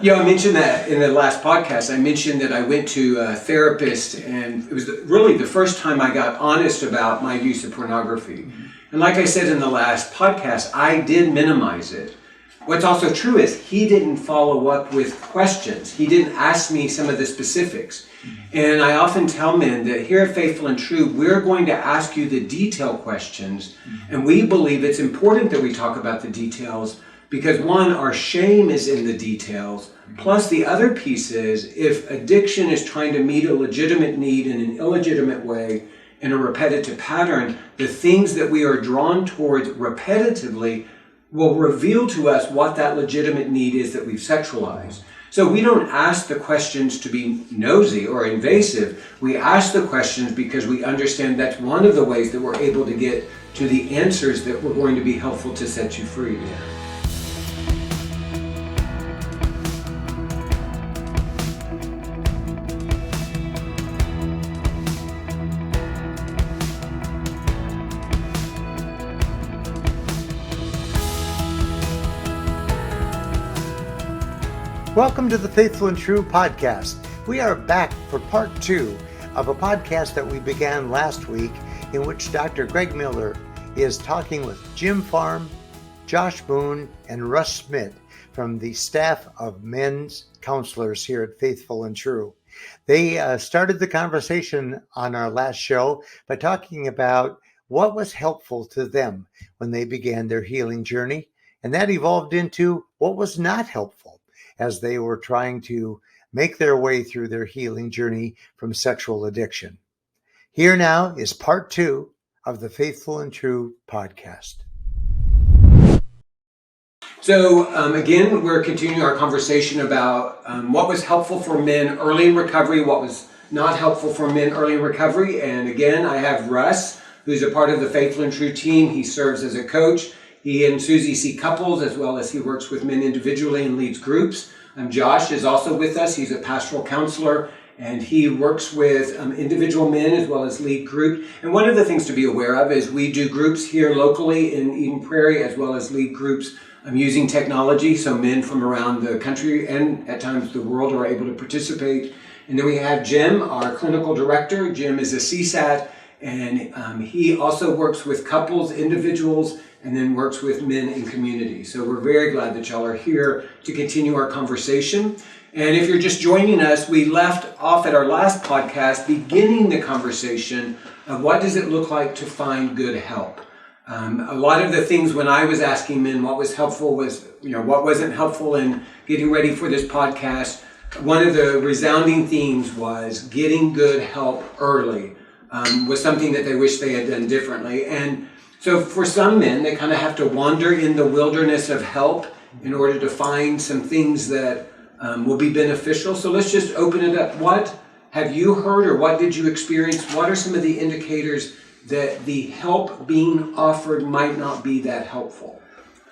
I mentioned that in the last podcast. I mentioned that I went to a therapist, and it was really the first time I got honest about my use of pornography. Mm-hmm. And like I said in the last podcast, I did minimize it. What's also true is he didn't follow up with questions. He didn't ask me some of the specifics. Mm-hmm. And I often tell men that here at Faithful and True, we're going to ask you the detail questions. Mm-hmm. And we believe it's important that we talk about the details because, one, our shame is in the details. Mm-hmm. Plus, the other piece is if addiction is trying to meet a legitimate need in an illegitimate way, in a repetitive pattern, the things that we are drawn towards repetitively will reveal to us what that legitimate need is that we've sexualized. So we don't ask the questions to be nosy or invasive. We ask the questions because we understand that's one of the ways that we're able to get to the answers that were going to be helpful to set you free. Welcome to the Faithful and True podcast. We are back for part 2 of a podcast that we began last week in which Dr. Greg Miller is talking with Jim Farm, Josh Boone, and Russ Smidt from the staff of men's counselors here at Faithful and True. They started the conversation on our last show by talking about what was helpful to them when they began their healing journey, and that evolved into what was not helpful as they were trying to make their way through their healing journey from sexual addiction. Here now is part 2 of the Faithful and True podcast. So again, we're continuing our conversation about what was helpful for men early in recovery, what was not helpful for men early in recovery. And again, I have Russ, who's a part of the Faithful and True team. He serves as a coach. He and Susie see couples as well as he works with men individually and leads groups. Josh is also with us. He's a pastoral counselor and he works with individual men as well as lead group. And one of the things to be aware of is we do groups here locally in Eden Prairie as well as lead groups using technology. So men from around the country and at times the world are able to participate. And then we have Jim, our clinical director. Jim is a CSAT and he also works with couples, individuals, and then works with men in community. So we're very glad that y'all are here to continue our conversation. And if you're just joining us, we left off at our last podcast beginning the conversation of what does it look like to find good help. A lot of the things when I was asking men what was helpful was, what wasn't helpful in getting ready for this podcast. One of the resounding themes was getting good help early was something that they wish they had done differently. And so for some men, they kind of have to wander in the wilderness of help in order to find some things that will be beneficial. So let's just open it up. What have you heard or what did you experience? What are some of the indicators that the help being offered might not be that helpful?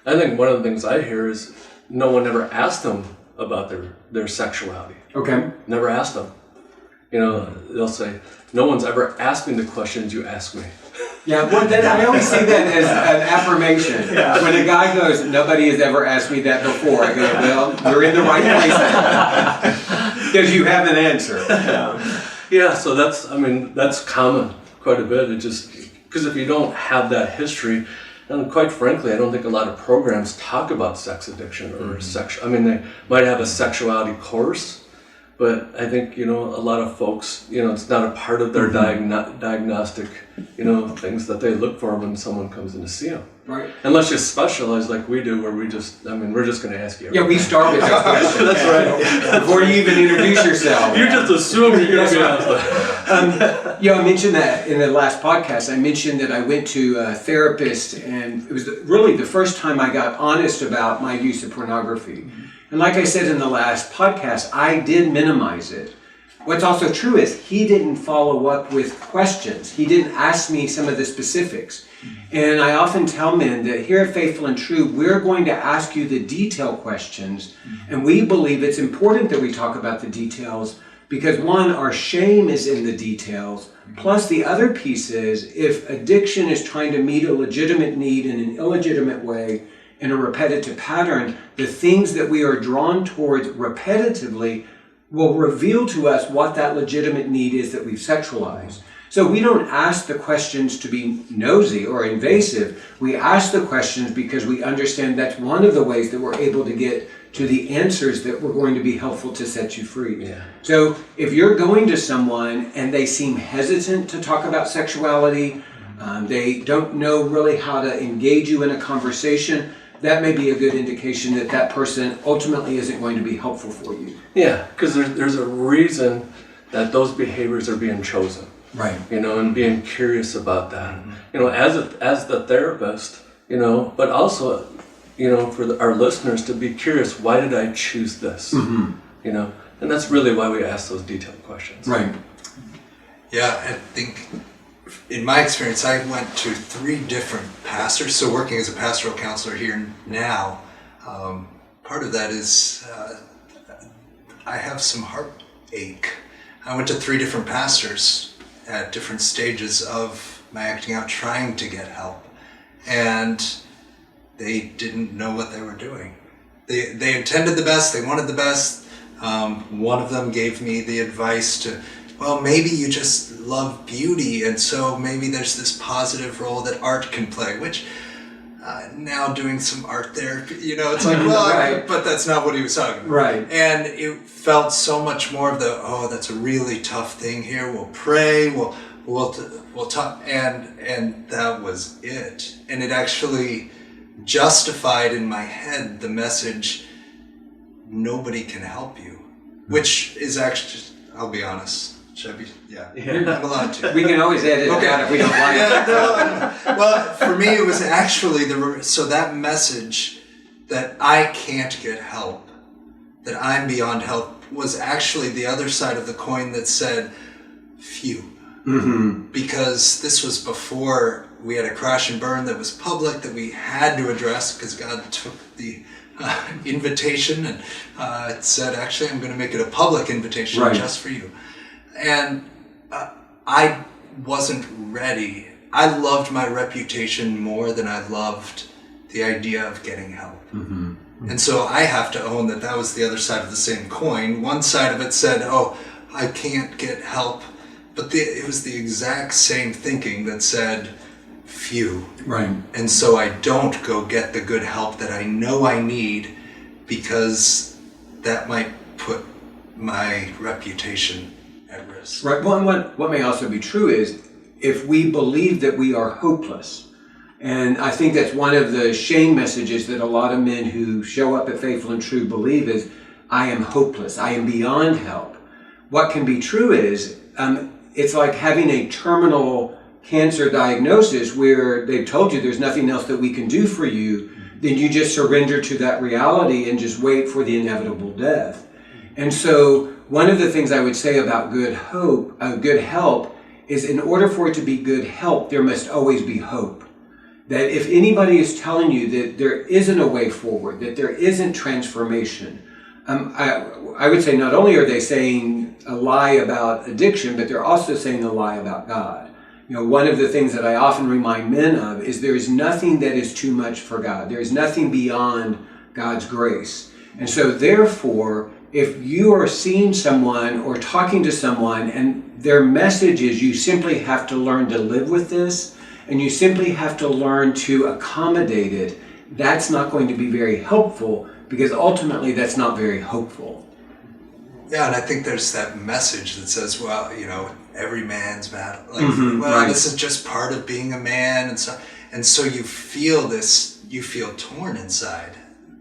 I think one of the things I hear is no one ever asked them about their sexuality. Okay. Never asked them. They'll say, no one's ever asked me the questions you ask me. Yeah, well, I always see that as an affirmation. Yeah. When a guy goes, nobody has ever asked me that before, I go, well, you're in the right place because you have an answer. Yeah, so that's common quite a bit. It just, because if you don't have that history, and quite frankly, I don't think a lot of programs talk about sex addiction or they might have a sexuality course, but I think, a lot of folks, it's not a part of their diagnostic, things that they look for when someone comes in to see them. Right. Unless you specialize like we do, where we're just going to ask you everything. Yeah, we start with that question. That's right. Before you even introduce yourself. You just assume you're going to be asked. I mentioned that in the last podcast. I mentioned that I went to a therapist, and it was really the first time I got honest about my use of pornography. Mm-hmm. And like I said in the last podcast, I did minimize it. What's also true is he didn't follow up with questions. He didn't ask me some of the specifics. And I often tell men that here at Faithful and True, we're going to ask you the detail questions. And we believe it's important that we talk about the details because, one, our shame is in the details. Plus, the other piece is if addiction is trying to meet a legitimate need in an illegitimate way, in a repetitive pattern, the things that we are drawn towards repetitively will reveal to us what that legitimate need is that we've sexualized. So we don't ask the questions to be nosy or invasive. We ask the questions because we understand that's one of the ways that we're able to get to the answers that were going to be helpful to set you free. Yeah. So if you're going to someone and they seem hesitant to talk about sexuality, they don't know really how to engage you in a conversation, that may be a good indication that that person ultimately isn't going to be helpful for you. Yeah, because there's a reason that those behaviors are being chosen. Right. And being curious about that. As the therapist, but also, for our listeners to be curious, why did I choose this? And that's really why we ask those detailed questions. Right. Yeah, I think in my experience, I went to 3 different pastors. So working as a pastoral counselor here now, part of that is I have some heartache. I went to 3 different pastors at different stages of my acting out, trying to get help. And they didn't know what they were doing. They intended the best, they wanted the best. One of them gave me the advice to, well, maybe you just love beauty, and so maybe there's this positive role that art can play, which now doing some art therapy, it's like, well, right. But that's not what he was talking about. Right. And it felt so much more of that's a really tough thing here. We'll pray, we'll talk, and that was it. And it actually justified in my head the message, nobody can help you, which is actually, I'll be honest. Should I be? Yeah. I'm allowed to. We can always edit it out if we don't like it. Well, for me, it was actually so that message that I can't get help, that I'm beyond help, was actually the other side of the coin that said, phew. Because this was before we had a crash and burn that was public that we had to address because God took the invitation and said, actually, I'm going to make it a public invitation just for you. And I wasn't ready. I loved my reputation more than I loved the idea of getting help. And so I have to own that was the other side of the same coin. One side of it said, I can't get help. But it was the exact same thinking that said, phew. Right. And so I don't go get the good help that I know I need because that might put my reputation at risk. Right. Well, and what may also be true is if we believe that we are hopeless, and I think that's one of the shame messages that a lot of men who show up at Faithful and True believe is, I am hopeless, I am beyond help. What can be true is, it's like having a terminal cancer diagnosis where they've told you there's nothing else that we can do for you, then you just surrender to that reality and just wait for the inevitable death. And so one of the things I would say about good help is in order for it to be good help, there must always be hope. That if anybody is telling you that there isn't a way forward, that there isn't transformation, I would say not only are they saying a lie about addiction, but they're also saying a lie about God. One of the things that I often remind men of is there is nothing that is too much for God. There is nothing beyond God's grace. And so therefore, if you are seeing someone or talking to someone and their message is you simply have to learn to live with this and you simply have to learn to accommodate it, that's not going to be very helpful because ultimately that's not very hopeful. Yeah, and I think there's that message that says, well, every man's battle. This is just part of being a man. And so you feel torn inside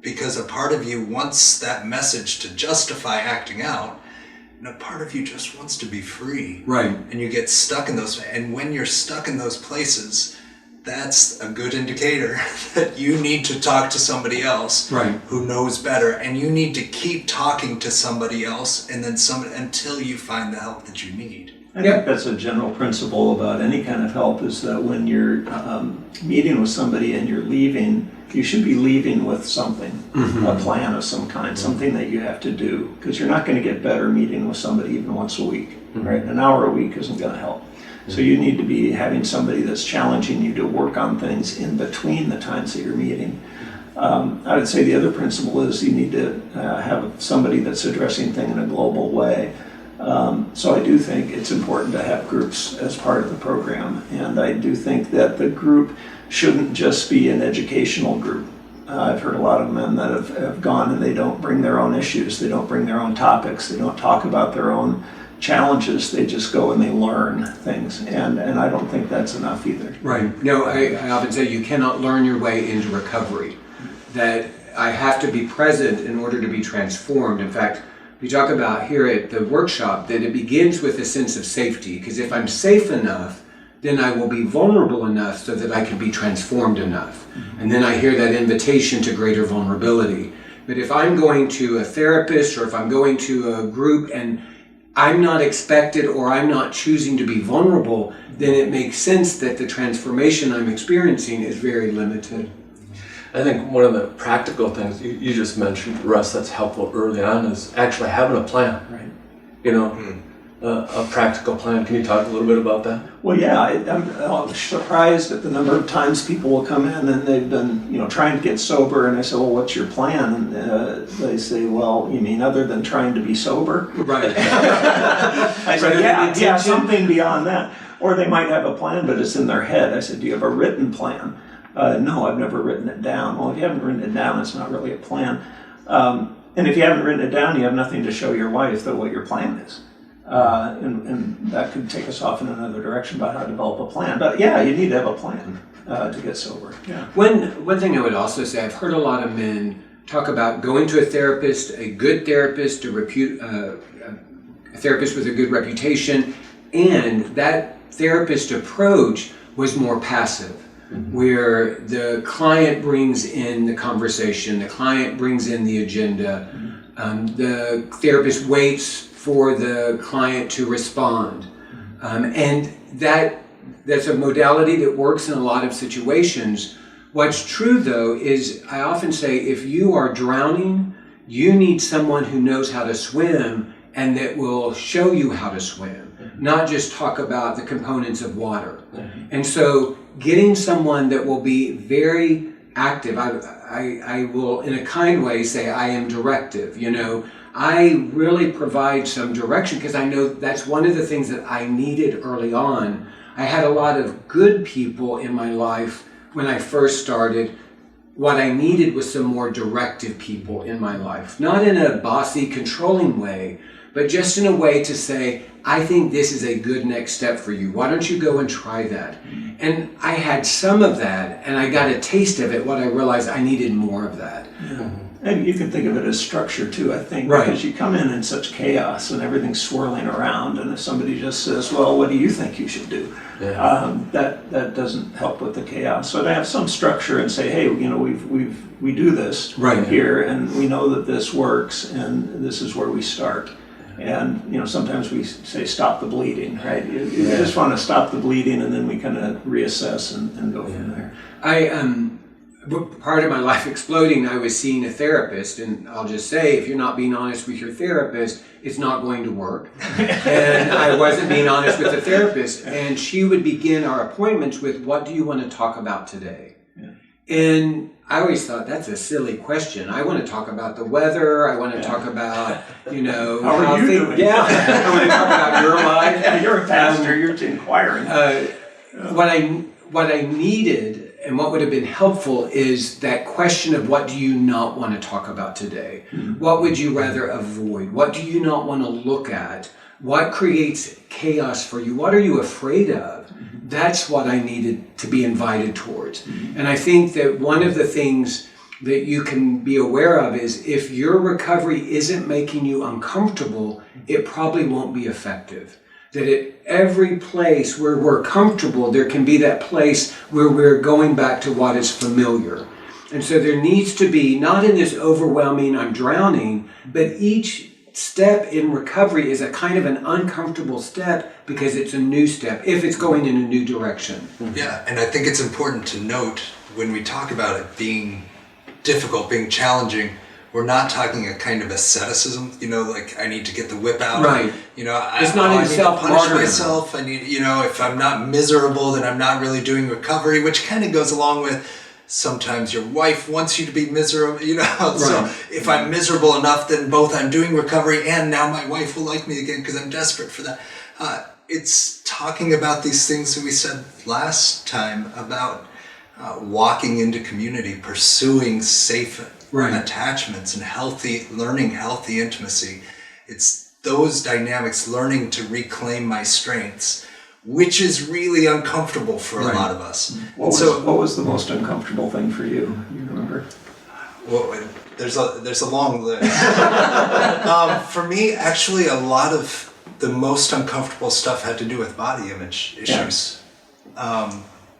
because a part of you wants that message to justify acting out, and a part of you just wants to be free. Right. And you get stuck in those, and when you're stuck in those places, that's a good indicator that you need to talk to somebody else who knows better, and you need to keep talking to somebody else and then until you find the help that you need. I think that's a general principle about any kind of help is that when you're meeting with somebody and you're leaving, you should be leaving with something, a plan of some kind, something that you have to do, because you're not going to get better meeting with somebody even once a week, right? An hour a week isn't going to help. So you need to be having somebody that's challenging you to work on things in between the times that you're meeting. I would say the other principle is you need to have somebody that's addressing things in a global way. So I do think it's important to have groups as part of the program, and I do think that the group shouldn't just be an educational group. I've heard a lot of men that have gone and they don't bring their own issues, they don't bring their own topics, they don't talk about their own challenges, they just go and they learn things, and I don't think that's enough either. Right. No, I often say you cannot learn your way into recovery, that I have to be present in order to be transformed. In fact, we talk about here at the workshop that it begins with a sense of safety, because if I'm safe enough, then I will be vulnerable enough so that I can be transformed enough. And then I hear that invitation to greater vulnerability. But if I'm going to a therapist or if I'm going to a group and I'm not expected or I'm not choosing to be vulnerable, then it makes sense that the transformation I'm experiencing is very limited. I think one of the practical things you just mentioned, Russ, that's helpful early on is actually having a plan. Right. You know, a practical plan. Can you talk a little bit about that? Well, yeah, I'm surprised at the number of times people will come in and they've been, trying to get sober, and I say, well, what's your plan? And they say, well, you mean other than trying to be sober? Right. I said, yeah, something beyond that. Or they might have a plan, but it's in their head. I said, do you have a written plan? No, I've never written it down. Well, if you haven't written it down, it's not really a plan. And if you haven't written it down, you have nothing to show your wife what your plan is. And that could take us off in another direction about how to develop a plan. But yeah, you need to have a plan to get sober. Yeah. One thing I would also say, I've heard a lot of men talk about going to a therapist, a good therapist, a therapist with a good reputation, and that therapist approach was more passive. Where the client brings in the conversation, the client brings in the agenda, the therapist waits for the client to respond. And that's a modality that works in a lot of situations. What's true though is I often say if you are drowning, you need someone who knows how to swim and that will show you how to swim, not just talk about the components of water. And so getting someone that will be very active, I will in a kind way say I am directive, I really provide some direction because I know that's one of the things that I needed early on. I had a lot of good people in my life when I first started. What I needed was some more directive people in my life, not in a bossy, controlling way, but just in a way to say, I think this is a good next step for you. Why don't you go and try that? And I had some of that, and I got a taste of it when I realized I needed more of that. Yeah. And you can think of it as structure too, I think, right. Because you come in such chaos and everything's swirling around, and if somebody just says, well, what do you think you should do? Yeah. That doesn't help with the chaos. So to have some structure and say, hey, we do this right here, and we know that this works, and this is where we start. And sometimes we say stop the bleeding, right? You just want to stop the bleeding, and then we kind of reassess and go from there. Part of my life exploding, I was seeing a therapist, and I'll just say, if you're not being honest with your therapist, it's not going to work. And I wasn't being honest with the therapist, and she would begin our appointments with, what do you want to talk about today? Yeah. And I always thought, that's a silly question. I want to talk about the weather. I want to talk about, how are you doing? Yeah, I want to talk about your life. Yeah, you're a pastor. You're inquiring. What I needed and what would have been helpful is that question of what do you not want to talk about today? Mm-hmm. What would you rather avoid? What do you not want to look at? What creates chaos for you? What are you afraid of? Mm-hmm. That's what I needed to be invited towards. Mm-hmm. And I think that one of the things that you can be aware of is if your recovery isn't making you uncomfortable, it probably won't be effective. That at every place where we're comfortable, there can be that place where we're going back to what is familiar. And so there needs to be, not in this overwhelming, I'm drowning, but each step in recovery is a kind of an uncomfortable step because it's a new step, if it's going in a new direction. Yeah, and I think it's important to note when we talk about it being difficult, being challenging, we're not talking a kind of asceticism, like I need to get the whip out. Right. It's not I need to punish myself. I need, if I'm not miserable, then I'm not really doing recovery, which kind of goes along with, sometimes your wife wants you to be miserable, you know. Right. So if I'm miserable enough, then both I'm doing recovery and now my wife will like me again because I'm desperate for that. It's talking about these things that we said last time about walking into community, pursuing safe attachments and learning healthy intimacy. It's those dynamics, learning to reclaim my strengths, which is really uncomfortable for a lot of us. What was the most uncomfortable thing for you? You remember? Well, there's a long list. For me, actually, a lot of the most uncomfortable stuff had to do with body image issues.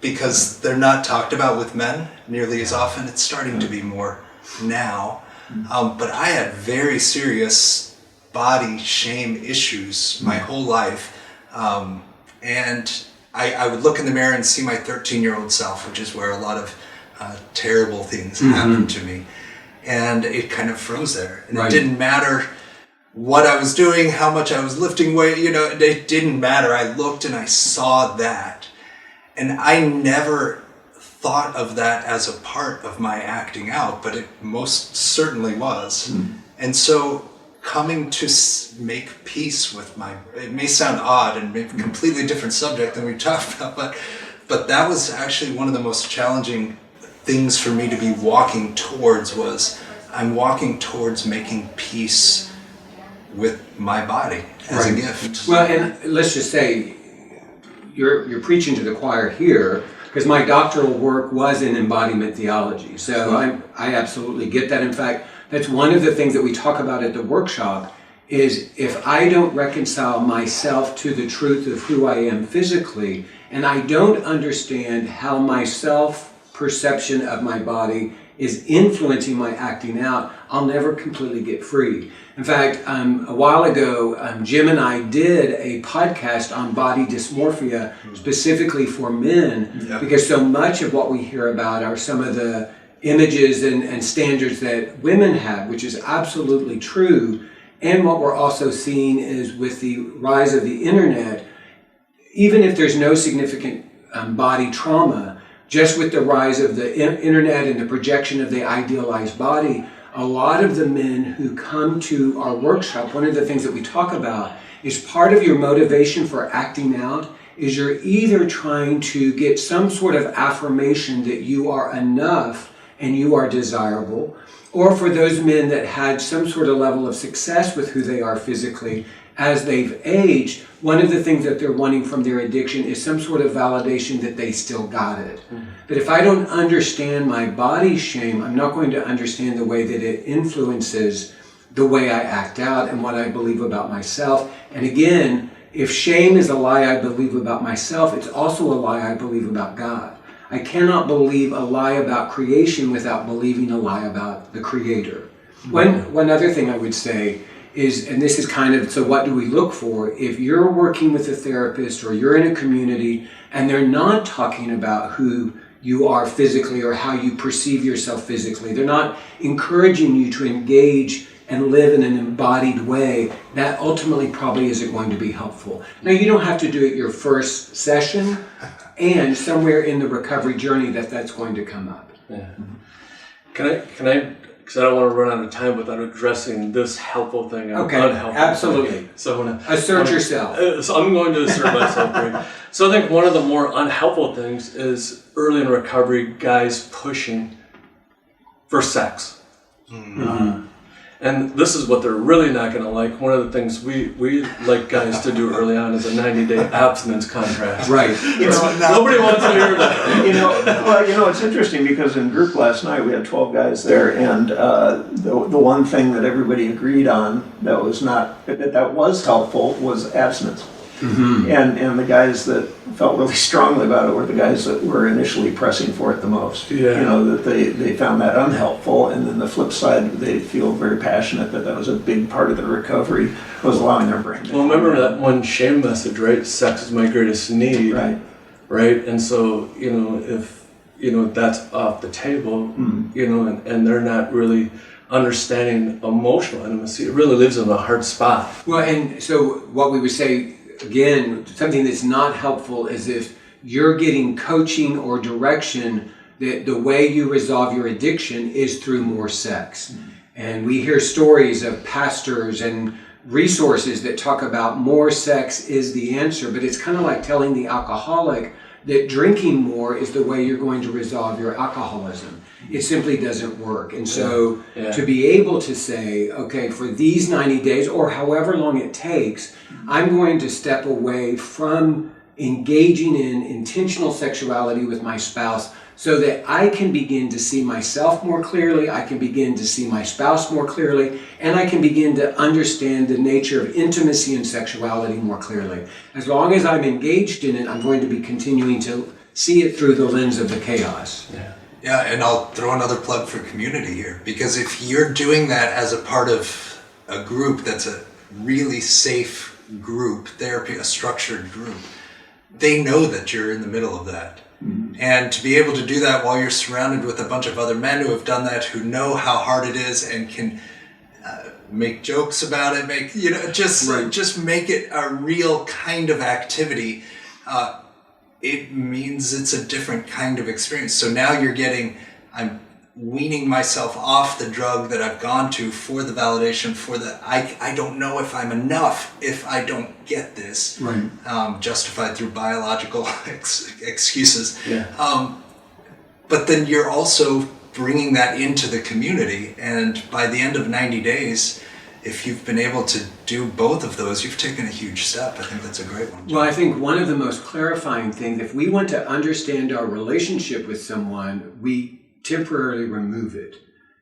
Because they're not talked about with men nearly as often. It's starting to be more now. But I had very serious body shame issues my whole life. And I would look in the mirror and see my 13-year-old self, which is where a lot of terrible things happened to me. And it kind of froze there. And it didn't matter what I was doing, how much I was lifting weight, you know, it didn't matter. I looked and I saw that. And I never thought of that as a part of my acting out, but it most certainly was. And so coming to make peace with it may sound odd and maybe a completely different subject than we talked about, but that was actually one of the most challenging things for me to be walking towards. I'm walking towards making peace with my body as a gift. Well, and let's just say you're preaching to the choir here, because my doctoral work was in embodiment theology. So I absolutely get that. In fact, that's one of the things that we talk about at the workshop is if I don't reconcile myself to the truth of who I am physically, and I don't understand how my self-perception of my body is influencing my acting out, I'll never completely get free. In fact, a while ago, Jim and I did a podcast on body dysmorphia specifically for men, because so much of what we hear about are some of the images and standards that women have, which is absolutely true. And what we're also seeing is with the rise of the internet, even if there's no significant body trauma, just with the rise of the internet and the projection of the idealized body, a lot of the men who come to our workshop, one of the things that we talk about is part of your motivation for acting out is you're either trying to get some sort of affirmation that you are enough and you are desirable, or for those men that had some sort of level of success with who they are physically as they've aged, one of the things that they're wanting from their addiction is some sort of validation that they still got it. But if I don't understand my body shame, I'm not going to understand the way that it influences the way I act out and what I believe about myself. And again, if shame is a lie I believe about myself, it's also a lie I believe about God. I cannot believe a lie about creation without believing a lie about the Creator. One other thing I would say is, and this is kind of, so what do we look for? If you're working with a therapist or you're in a community and they're not talking about who you are physically or how you perceive yourself physically, they're not encouraging you to engage and live in an embodied way, that ultimately probably isn't going to be helpful. Now, you don't have to do it your first session, and somewhere in the recovery journey that's going to come up. Yeah. Can I, because I don't want to run out of time without addressing this helpful thing and unhelpful absolutely. Thing. So I'm going to assert yourself. So I'm going to assert myself. Right? So I think one of the more unhelpful things is early in recovery, guys pushing for sex. And this is what they're really not going to like. One of the things we like guys to do early on is a 90-day abstinence contract. Right. Nobody wants to hear that. It's interesting because in group last night we had 12 guys there, and the one thing that everybody agreed on that was helpful was abstinence. And the guys that felt really strongly about it were the guys that were initially pressing for it the most. That they found that unhelpful, and then the flip side, they feel very passionate that was a big part of their recovery, was allowing their brain to remember that one shame message, right? Sex is my greatest need. Right? And so, if that's off the table, and they're not really understanding emotional intimacy, it really lives in a hard spot. Well, and so what we would say, again, something that's not helpful is if you're getting coaching or direction that the way you resolve your addiction is through more sex. And we hear stories of pastors and resources that talk about more sex is the answer, but it's kind of like telling the alcoholic that drinking more is the way you're going to resolve your alcoholism. It simply doesn't work. And so to be able to say, okay, for these 90 days or however long it takes, I'm going to step away from engaging in intentional sexuality with my spouse so that I can begin to see myself more clearly, I can begin to see my spouse more clearly, and I can begin to understand the nature of intimacy and sexuality more clearly. As long as I'm engaged in it, I'm going to be continuing to see it through the lens of the chaos. Yeah, and I'll throw another plug for community here, because if you're doing that as a part of a group that's a really safe group, therapy, a structured group, they know that you're in the middle of that. And to be able to do that while you're surrounded with a bunch of other men who have done that, who know how hard it is and can make jokes about it, just make it a real kind of activity, it means it's a different kind of experience. So now I'm weaning myself off the drug that I've gone to for the validation, I don't know if I'm enough if I don't get this, justified through biological excuses. But then you're also bringing that into the community, and by the end of 90 days, if you've been able to do both of those, you've taken a huge step. I think that's a great one. Well, I think one of the most clarifying things, if we want to understand our relationship with someone, we temporarily remove it,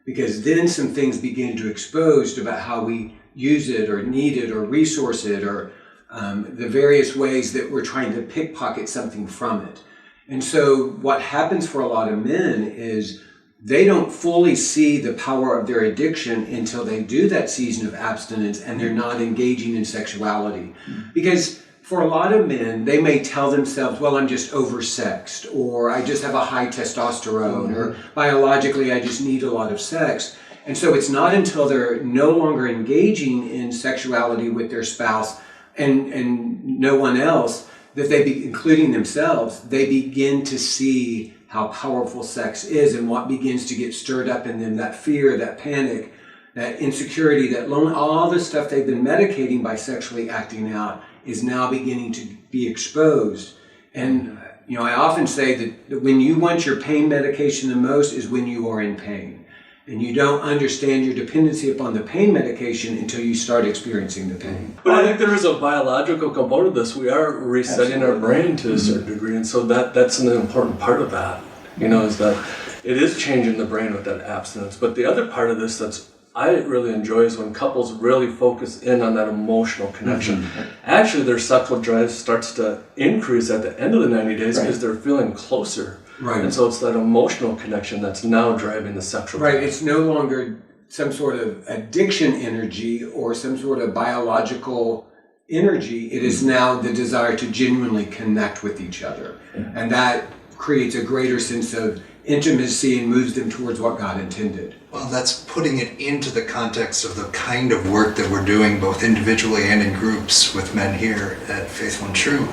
because then some things begin to expose about how we use it or need it or resource it, or the various ways that we're trying to pickpocket something from it. And so what happens for a lot of men is they don't fully see the power of their addiction until they do that season of abstinence and they're not engaging in sexuality. Because for a lot of men, they may tell themselves, well, I'm just oversexed, or I just have a high testosterone, or biologically I just need a lot of sex. And so it's not until they're no longer engaging in sexuality with their spouse and no one else, that including themselves, they begin to see how powerful sex is and what begins to get stirred up in them, that fear, that panic, that insecurity, that loneliness, all the stuff they've been medicating by sexually acting out is now beginning to be exposed. And I often say that when you want your pain medication the most is when you are in pain. And you don't understand your dependency upon the pain medication until you start experiencing the pain. But I think there is a biological component of this. We are resetting our brain to a certain degree, and so that's an important part of that, is that it is changing the brain with that abstinence. But the other part of this that's I really enjoy is when couples really focus in on that emotional connection. Actually, their sexual drive starts to increase at the end of the 90 days because they're feeling closer. And so it's that emotional connection that's now driving the sexual drive. It's no longer some sort of addiction energy or some sort of biological energy. It is now the desire to genuinely connect with each other. And that creates a greater sense of intimacy and moves them towards what God intended. Well, that's putting it into the context of the kind of work that we're doing both individually and in groups with men here at Faithful and True.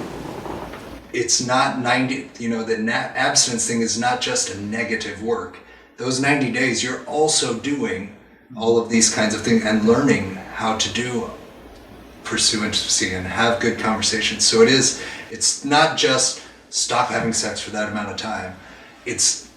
It's not 90, the abstinence thing is not just a negative work. Those 90 days, you're also doing all of these kinds of things and learning how to pursue intimacy and have good conversations. So it's not just stop having sex for that amount of time. It's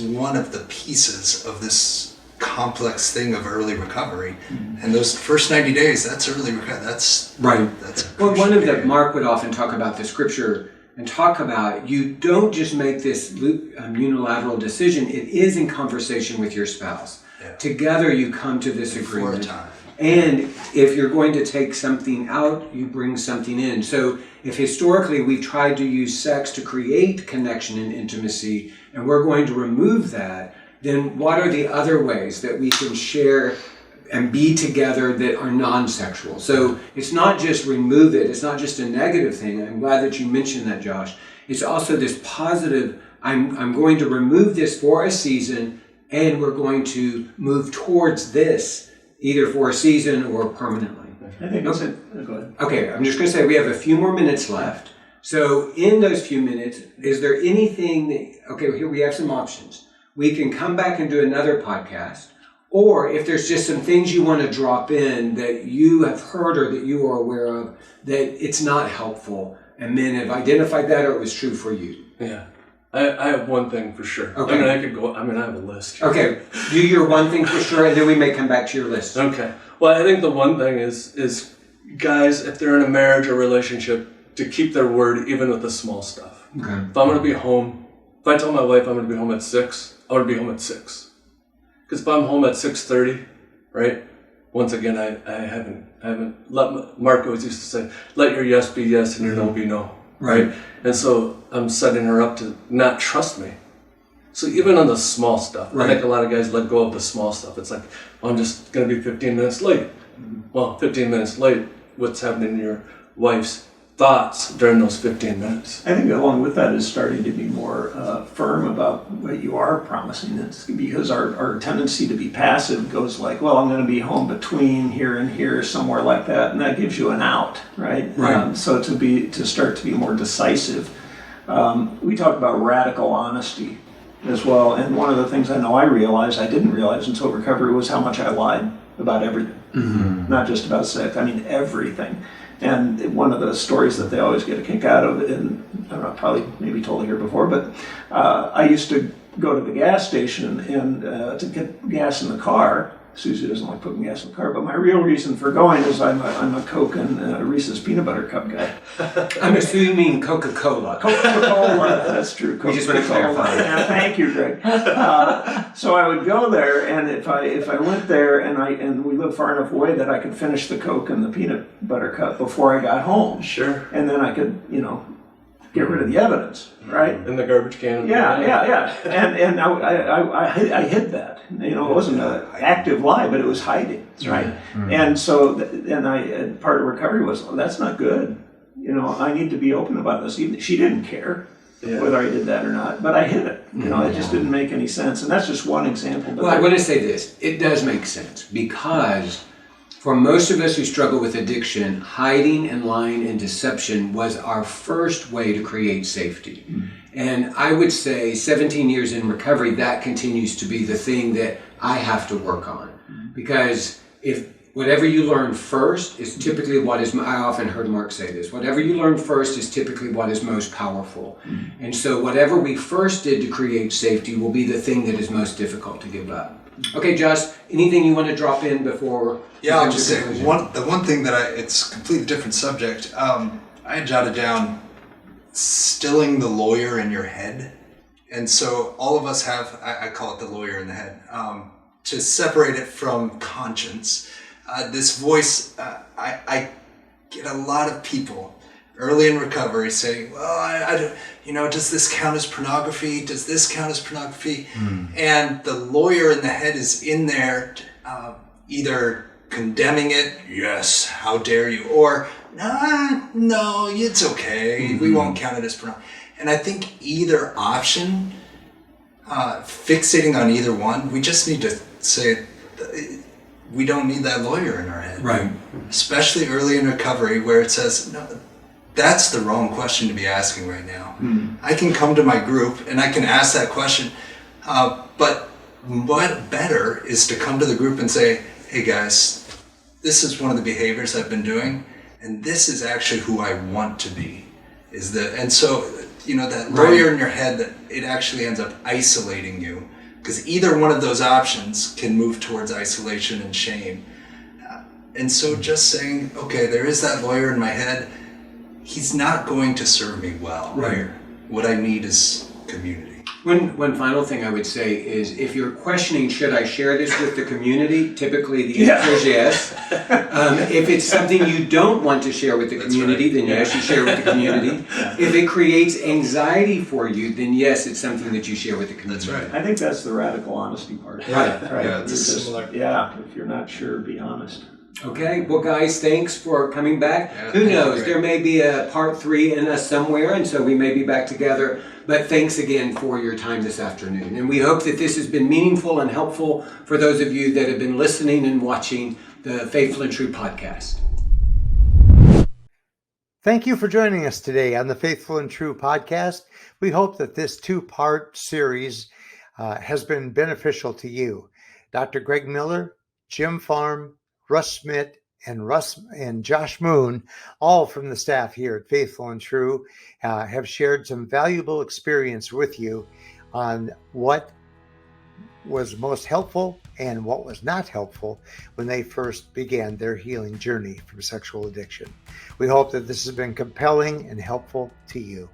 one of the pieces of this complex thing of early recovery. And those first 90 days, that's early recovery. That's one of the Mark would often talk about the scripture and talk about you don't just make this unilateral decision. It is in conversation with your spouse. Together you come to this agreement. And if you're going to take something out, you bring something in. So if historically we've tried to use sex to create connection and intimacy, and we're going to remove that, then what are the other ways that we can share and be together that are non-sexual? So it's not just remove it. It's not just a negative thing. I'm glad that you mentioned that, Josh. It's also this positive, I'm going to remove this for a season, and we're going to move towards this, either for a season or permanently. I think go ahead. Okay, I'm just going to say we have a few more minutes left. So in those few minutes, is there anything that, okay, here we have some options. We can come back and do another podcast, or if there's just some things you want to drop in that you have heard or that you are aware of, that it's not helpful, and men have identified that, or it was true for you. Yeah. I have one thing for sure. Okay. I have a list here. Okay, do your one thing for sure, and then we may come back to your list. Okay. Well, I think the one thing is guys, if they're in a marriage or relationship, to keep their word even with the small stuff. Okay. If I'm going to be home, if I tell my wife I'm going to be home at 6, I'm going to be home at 6. Because if I'm home at 6:30, right? Once again, I haven't let Mark always used to say, let your yes be yes and your no be no. Right? And so I'm setting her up to not trust me. So even on the small stuff, I think a lot of guys let go of the small stuff. It's like, well, I'm just going to be 15 minutes late. Well, 15 minutes late, what's happening in your wife's thoughts during those 15 minutes? I think along with that is starting to be more firm about what you are promising. It's because our tendency to be passive goes like, well, I'm going to be home between here and here, somewhere like that, and that gives you an out, right? So to start to be more decisive. We talk about radical honesty as well, and one of the things I know I didn't realize until recovery was how much I lied about everything, not just about sex. I mean everything. And one of the stories that they always get a kick out of, and I don't know, probably maybe told it here before, but I used to go to the gas station and to get gas in the car. Susie doesn't like putting gas in the car, but my real reason for going is I'm a Coke and Reese's Peanut Butter Cup guy. I'm assuming Coca-Cola. Coca-Cola, that's true. We just want to clarify. Yeah, thank you, Greg. So I would go there, and if I went there and we lived far enough away that I could finish the Coke and the Peanut Butter Cup before I got home. Sure. And then I could, get rid of the evidence, right? In the garbage can. Yeah. And I hid that. It wasn't an active lie, but it was hiding, right? Mm-hmm. And so, and part of recovery was, well, that's not good. I need to be open about this. She didn't care whether I did that or not, but I hid it. It just didn't make any sense. And that's just one example. Well, I want to say this. It does make sense because for most of us who struggle with addiction, hiding and lying and deception was our first way to create safety. Mm-hmm. And I would say 17 years in recovery, that continues to be the thing that I have to work on. Mm-hmm. Because if whatever you learn first is typically I often heard Mark say this, whatever you learn first is typically what is most powerful. Mm-hmm. And so whatever we first did to create safety will be the thing that is most difficult to give up. Okay, Josh, anything you want to drop in before? Yeah, I'll just say the one thing that it's a completely different subject. I had jotted down stilling the lawyer in your head. And so all of us have, I call it the lawyer in the head, to separate it from conscience. This voice, I get a lot of people early in recovery saying, well, I don't, does this count as pornography? Does this count as pornography? And the lawyer in the head is in there either condemning it, yes, how dare you, or no, it's okay, we won't count it as pornography. And I think either option, fixating on either one, we just need to say we don't need that lawyer in our head. Right. Especially early in recovery where it says, no, that's the wrong question to be asking right now. I can come to my group and I can ask that question, but what better is to come to the group and say, hey guys, this is one of the behaviors I've been doing, and this is actually who I want to be. And so, that lawyer in your head, that it actually ends up isolating you, because either one of those options can move towards isolation and shame. And so just saying, okay, there is that lawyer in my head, he's not going to serve me well. Right. What I need is community. One final thing I would say is, if you're questioning, should I share this with the community? Typically the answer is yes. If it's something you don't want to share with the community, then yes, you share with the community. If it creates anxiety for you, then yes, it's something that you share with the community. That's right. I think that's the radical honesty part. Right. Yeah, it's similar. Yeah, if you're not sure, be honest. Okay, well guys, thanks for coming back. Yeah, Who knows, great. there may be a part 3 in us somewhere, and so we may be back together. But thanks again for your time this afternoon. And we hope that this has been meaningful and helpful for those of you that have been listening and watching the Faithful and True podcast. Thank you for joining us today on the Faithful and True podcast. We hope that this two-part series has been beneficial to you. Dr. Greg Miller, Jim Farm, Russ Smidt, and Josh Moon, all from the staff here at Faithful and True, have shared some valuable experience with you on what was most helpful and what was not helpful when they first began their healing journey from sexual addiction. We hope that this has been compelling and helpful to you.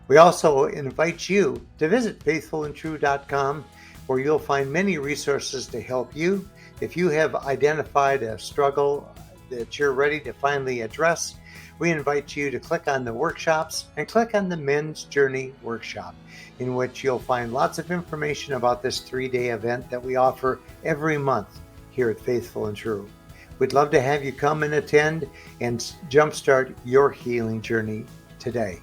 We also invite you to visit faithfulandtrue.com, where you'll find many resources to help you. If you have identified a struggle that you're ready to finally address, we invite you to click on the workshops and click on the Men's Journey Workshop, in which you'll find lots of information about this 3-day event that we offer every month here at Faithful and True. We'd love to have you come and attend and jumpstart your healing journey today.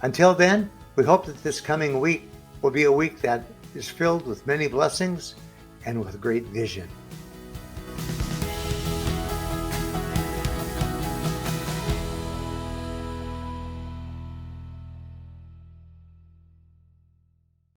Until then, we hope that this coming week will be a week that is filled with many blessings and with great vision.